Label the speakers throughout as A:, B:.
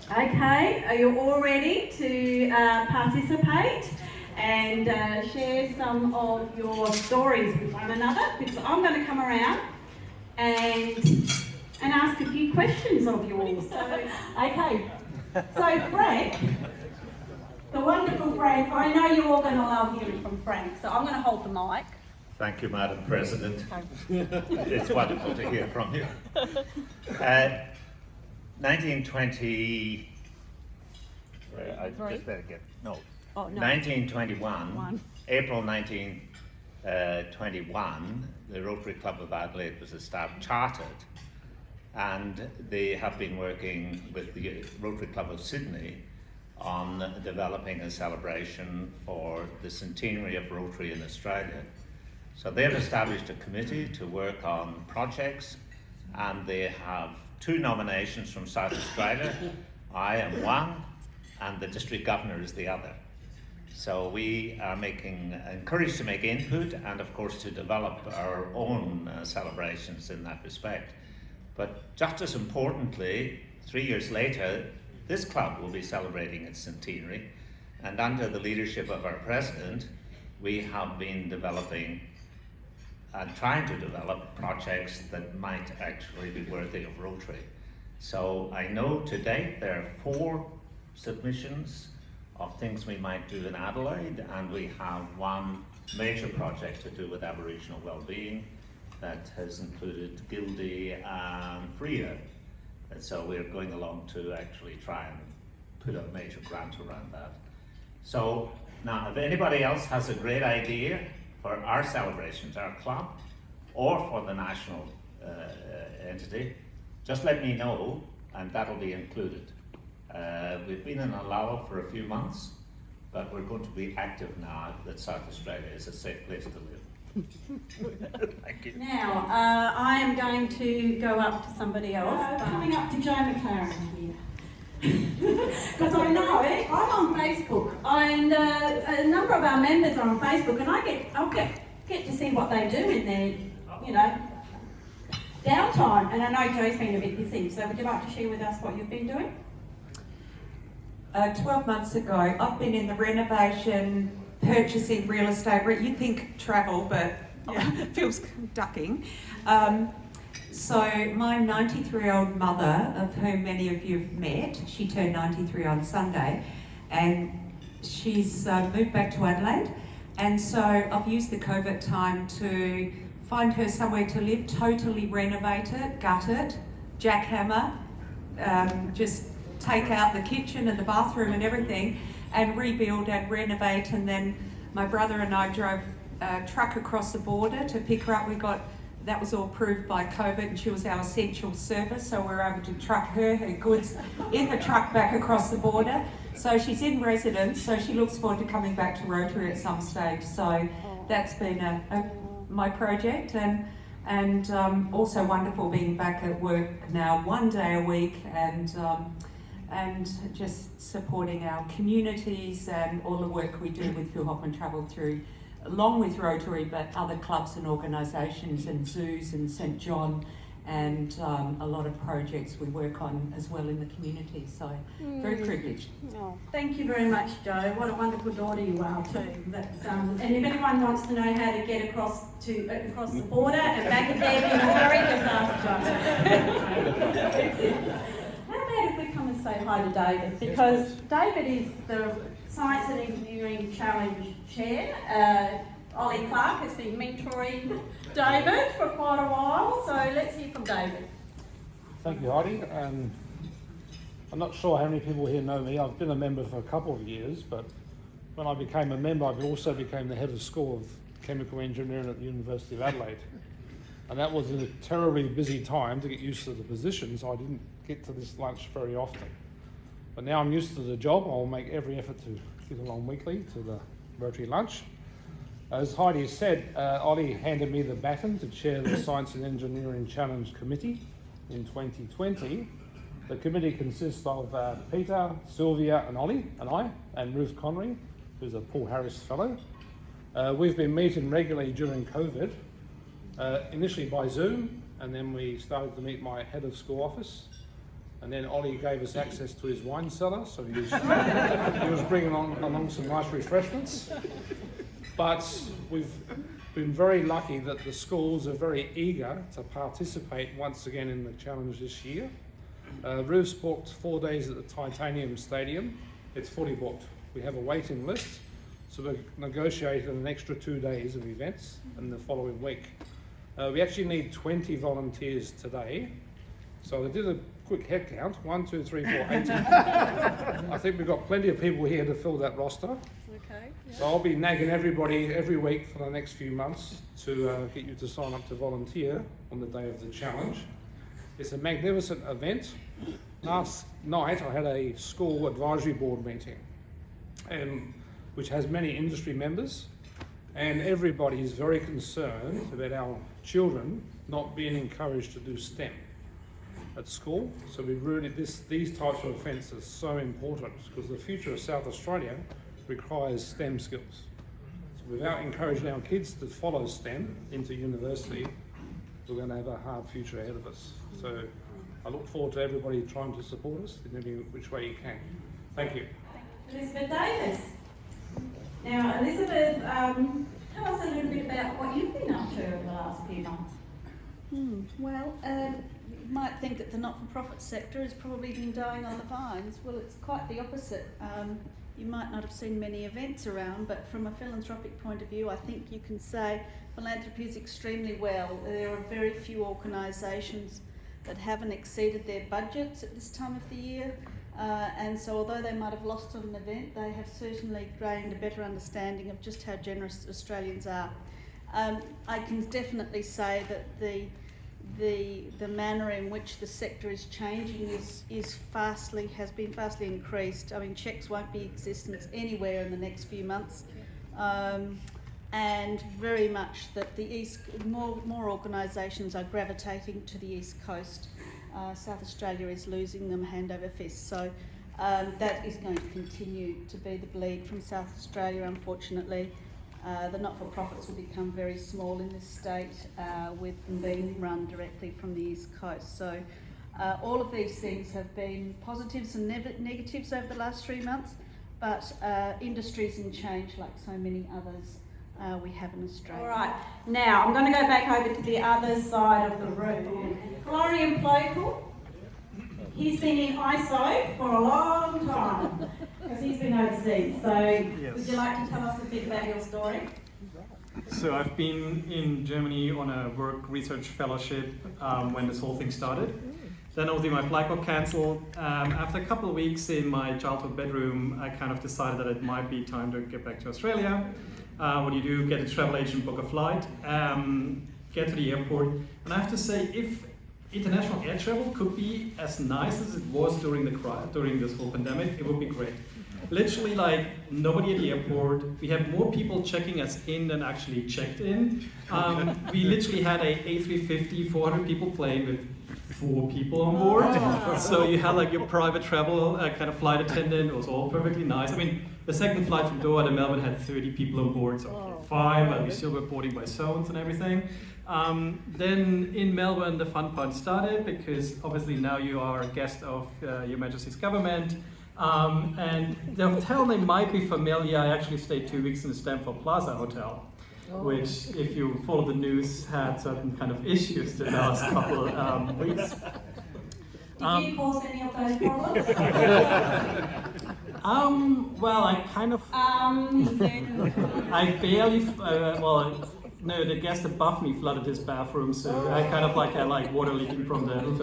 A: Okay, are you all ready to participate and share some of your stories with one another? Because I'm going to come around and ask a few questions of you all. So, okay. So Frank, the wonderful Frank, I know you're all going to love hearing from Frank, so I'm going to hold the mic.
B: Thank you, Madam President. It's wonderful to hear from you. 1920, I just better get, no. 1921, April 1921, the Rotary Club of Adelaide was chartered, and they have been working with the Rotary Club of Sydney on developing a celebration for the centenary of Rotary in Australia. So they've established a committee to work on projects, and they have 2 nominations from South Australia. I am one, and the District Governor is the other. So we are encouraged to make input and of course to develop our own celebrations in that respect. But just as importantly, 3 years later, this club will be celebrating its centenary, and under the leadership of our president, we have been developing and trying to develop projects that might actually be worthy of Rotary. So I know to date there are 4 submissions of things we might do in Adelaide, and we have 1 major project to do with Aboriginal well-being that has included Gildea and Freo. And so we're going along to actually try and put a major grant around that. So now, if anybody else has a great idea for our celebrations, our club, or for the national entity, just let me know and that'll be included. We've been in Allow for a few months, but we're going to be active now that South Australia is a safe place to live. Thank you.
A: Now, I am going to go up to somebody else. Coming up to Joe McLaren here. Because I know it, I'm on Facebook, and a number of our members are on Facebook, and I'll get to see what they do in their, downtime. And I know Joe's been a bit busy, so would you like to share with us what you've been doing?
C: 12 months ago, I've been in the renovation, purchasing real estate. You think travel, but it feels ducking. So my 93-year-old mother, of whom many of you have met, she turned 93 on Sunday, and she's moved back to Adelaide. And so I've used the COVID time to find her somewhere to live, totally renovate it, gut it, jackhammer, just take out the kitchen and the bathroom and everything, and rebuild and renovate. And then my brother and I drove a truck across the border to pick her up. That was all approved by COVID, and she was our essential service, so we were able to truck her goods in the truck back across the border. So she's in residence, so she looks forward to coming back to Rotary at some stage. So that's been my project, and also wonderful being back at work now 1 day a week, and just supporting our communities and all the work we do with Phil Hoffman Travel through, along with Rotary, but other clubs and organisations and zoos and St John, and a lot of projects we work on as well in the community. So very privileged.
A: Oh, thank you very much, Joe. What a wonderful daughter you are too. That's, and if anyone wants to know how to get across the border and back again in a hurry, just ask Joe. How about if we come and say hi to David? Because David is the Science and Engineering Challenge Chair. Ollie Clark has been mentoring David for quite a while, so let's hear from David.
D: Thank you, Heidi. I'm not sure how many people here know me. I've been a member for a couple of years, but when I became a member, I also became the head of school of chemical engineering at the University of Adelaide. And that was a terribly busy time to get used to the position, so I didn't get to this lunch very often. But now I'm used to the job, I'll make every effort to get along weekly to the Rotary lunch. As Heidi said, Ollie handed me the baton to chair the Science and Engineering Challenge Committee in 2020. The committee consists of Peter, Sylvia and Ollie and I, and Ruth Connery, who's a Paul Harris Fellow. We've been meeting regularly during COVID, initially by Zoom, and then we started to meet my head of school office. And then Ollie gave us access to his wine cellar, so he was, bringing along some nice refreshments. But we've been very lucky that the schools are very eager to participate once again in the challenge this year. Roof's booked 4 days at the Titanium Stadium. It's fully booked. We have a waiting list, so we're negotiating an extra 2 days of events in the following week. We actually need 20 volunteers today. So I did a quick head count, 1, 2, 3, 4, 80. I think we've got plenty of people here to fill that roster.
E: Okay. Yeah.
D: So I'll be nagging everybody every week for the next few months to get you to sign up to volunteer on the day of the challenge. It's a magnificent event. Last night I had a school advisory board meeting, which has many industry members, and everybody is very concerned about our children not being encouraged to do STEM at school. So these types of events are so important because the future of South Australia requires STEM skills. So without encouraging our kids to follow STEM into university, we're going to have a hard future ahead of us. So I look forward to everybody trying to support us in any which way you can. Thank you.
A: Elizabeth Davis. Now, Elizabeth, tell us a little bit about what you've been up to over the last few months.
E: Well, you might think that the not-for-profit sector has probably been dying on the vines. Well, it's quite the opposite. You might not have seen many events around, but from a philanthropic point of view, I think you can say philanthropy is extremely well. There are very few organisations that haven't exceeded their budgets at this time of the year. And so although they might have lost on an event, they have certainly gained a better understanding of just how generous Australians are. I can definitely say that the manner in which the sector is changing has been vastly increased. I mean, cheques won't be in existence anywhere in the next few months. And very much that more organisations are gravitating to the East Coast. South Australia is losing them hand over fist. So that is going to continue to be the bleed from South Australia, unfortunately. The not-for-profits will become very small in this state, with them being run directly from the East Coast. So all of these things have been positives and negatives over the last 3 months, but industries in change like so many others we have in Australia.
A: All right, now I'm going to go back over to the other side of the room. Florian Plokel, he's been in ISO for a long time because he's been overseas. So would you like to tell us a bit about your story?
F: So I've been in Germany on a work research fellowship when this whole thing started. Then obviously my flight got cancelled. After a couple of weeks in my childhood bedroom, I kind of decided that it might be time to get back to Australia. What do you do? Get a travel agent, book a flight, get to the airport. And I have to say, if international air travel could be as nice as it was during this whole pandemic, it would be great. Literally, like, nobody at the airport. We had more people checking us in than actually checked in. We literally had a A350, 400 people plane with 4 people on board. Oh. So you had like your private travel kind of flight attendant. It was all perfectly nice. I mean, the second flight from Doha to Melbourne had 30 people on board, so okay, fine, but we still were boarding by zones and everything. Then in Melbourne, the fun part started because obviously now you are a guest of Your Majesty's government. And the hotel name might be familiar. I actually stayed 2 weeks in the Stamford Plaza Hotel, which, if you follow the news, had certain kind of issues the last couple weeks.
A: Did you cause any of those problems?
F: Well, I kind of... I barely... no, the guest above me flooded his bathroom, so I kind of had water leaking from the roof.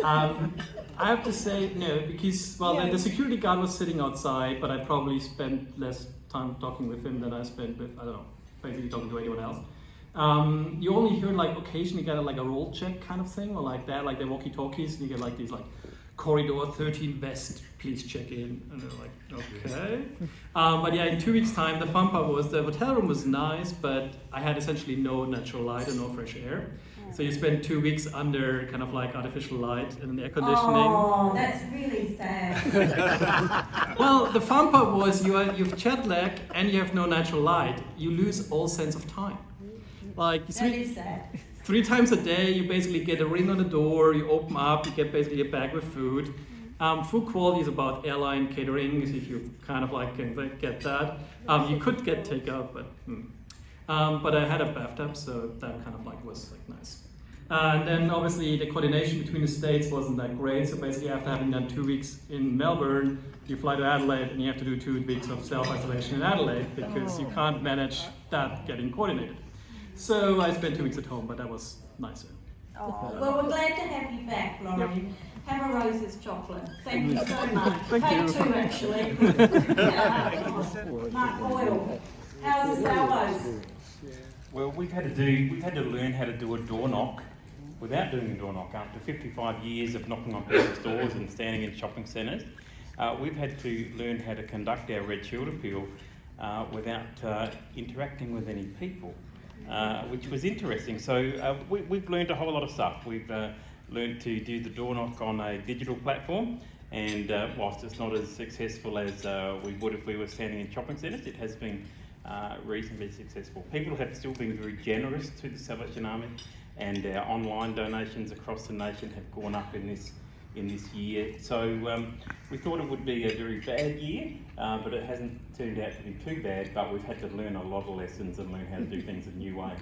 F: I have to say no, because, well, the security guard was sitting outside, but I probably spent less time talking with him than I spent with, I don't know, basically talking to anyone else. You only hear occasionally get a roll check kind of thing, or like that, like the walkie-talkies, and you get these corridor 13 west, please check in, and they're like, okay. But yeah, in 2 weeks' time, the fun part was the hotel room was nice, but I had essentially no natural light and no fresh air. So you spend 2 weeks under kind of artificial light and air conditioning.
A: Oh, that's really sad.
F: Well, the fun part was you have jet lag and you have no natural light. You lose all sense of time.
A: That is sad.
F: 3 times a day, you basically get a ring on the door, you open up, you get basically a bag with food. Food quality is about airline catering, if you kind of like can get that. You could get takeout, but I had a bathtub, so that kind of like was like nice. And then obviously the coordination between the states wasn't that great, so basically after having done 2 weeks in Melbourne, you fly to Adelaide and you have to do 2 weeks of self-isolation in Adelaide because you can't manage that getting coordinated. So I spent 2 weeks at home, but that was nicer.
A: Oh, well, we're glad to have you back, Laurie. Have a Rose's chocolate. Thank you so much. Take 2 actually. Mark Boyle, how's the salvos?
G: Well, we've had to learn how to do a door knock without doing a door knock. After 55 years of knocking on people's doors and standing in shopping centres, we've had to learn how to conduct our Red Shield appeal without interacting with any people, which was interesting. So we've learned a whole lot of stuff. We've learned to do the door knock on a digital platform, and whilst it's not as successful as we would if we were standing in shopping centres, it has been reasonably successful. People have still been very generous to the Salvation Army, and our online donations across the nation have gone up in this year. So we thought it would be a very bad year, but it hasn't turned out to be too bad, but we've had to learn a lot of lessons and learn how to do things a new way.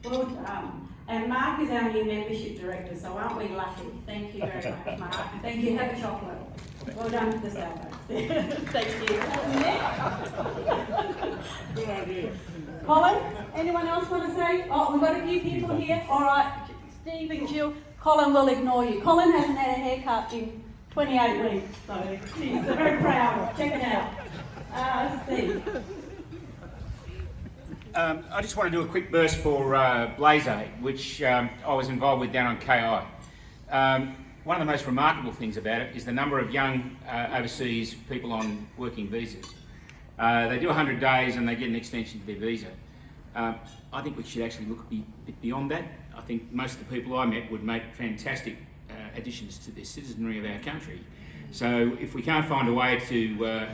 A: Well done. And Mark is our new membership director, so aren't we lucky? Thank you very much, Mark. Thank you. Have a chocolate. Well done to the salvos. Thank you. Good idea. Colin, anyone else want to say? Oh, we've got a few people here. All right, Steve and Jill. Colin will ignore you. Colin hasn't had a haircut in 28 weeks, so she's very proud. Check it out. Steve.
H: I just want to do a quick burst for Blaze Aid, which I was involved with down on KI. One of the most remarkable things about it is the number of young overseas people on working visas. They do 100 days and they get an extension to their visa. I think we should actually look a bit beyond that. I think most of the people I met would make fantastic additions to the citizenry of our country. So if we can't find a way to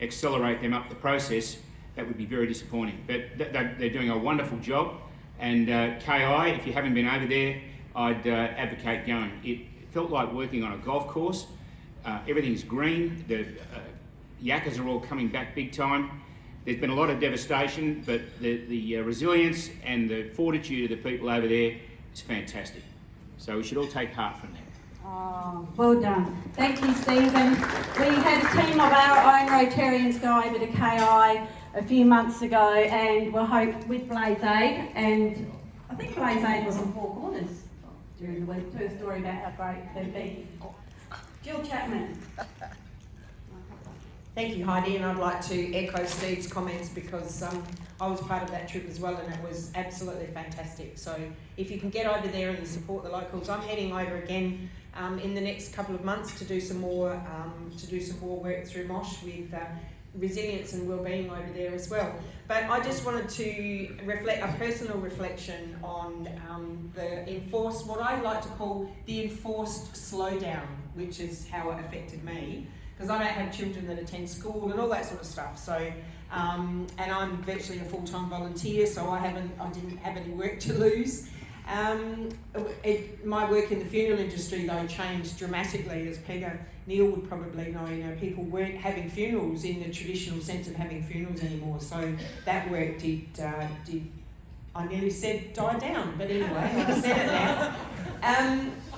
H: accelerate them up the process, that would be very disappointing. But they're doing a wonderful job, and KI, if you haven't been over there, I'd advocate going. It felt like working on a golf course. Everything's green, the yakkers are all coming back big time. There's been a lot of devastation, but the resilience and the fortitude of the people over there is fantastic. So we should all take heart from that.
A: Oh, well done. Thank you, Stephen. We had a team of our own Rotarians go over to KI a few months ago, and we're with Blaze Aid, and I think Blaze Aid was on 4 corners during the week. A story about how great they've been. Jill Chapman.
I: Thank you, Heidi, and I'd like to echo Steve's comments because I was part of that trip as well, and it was absolutely fantastic. So if you can get over there and support the locals, I'm heading over again in the next couple of months to do some more work through MOSH with resilience and wellbeing over there as well. But I just wanted to reflect a personal reflection on what I like to call the enforced slowdown, which is how it affected me. Because I don't have children that attend school and all that sort of stuff. So, and I'm virtually a full-time volunteer, so I didn't have any work to lose. My work in the funeral industry though changed dramatically, as Peter Neal would probably know. You know, people weren't having funerals in the traditional sense of having funerals anymore. So that work did I nearly said die down, but anyway, I've said it now.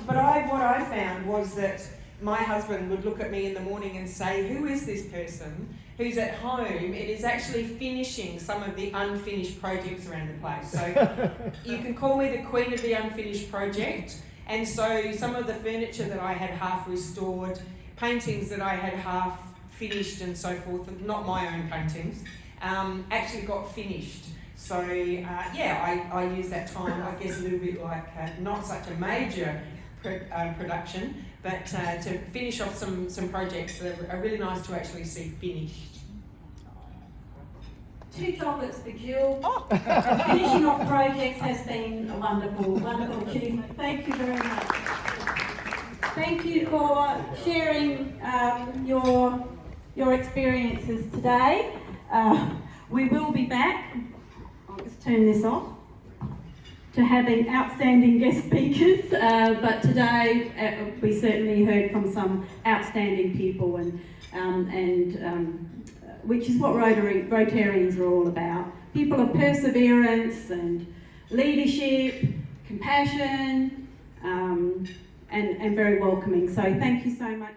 I: But what I found was that my husband would look at me in the morning and say, who is this person who's at home? It is actually finishing some of the unfinished projects around the place. So you can call me the queen of the unfinished project. And so some of the furniture that I had half restored, paintings that I had half finished and so forth, not my own paintings, actually got finished. So I use that time, I guess, a little bit like not such a major production, but to finish off some projects that are really nice to actually see finished.
A: 2 chocolates for Jill. Finishing off projects has been a wonderful achievement. Thank you very much. Thank you for sharing your experiences today. We will be back. I'll just turn this off. to having outstanding guest speakers, but today we certainly heard from some outstanding people, and which is what Rotarians are all about. People of perseverance and leadership, compassion, and very welcoming. So thank you so much.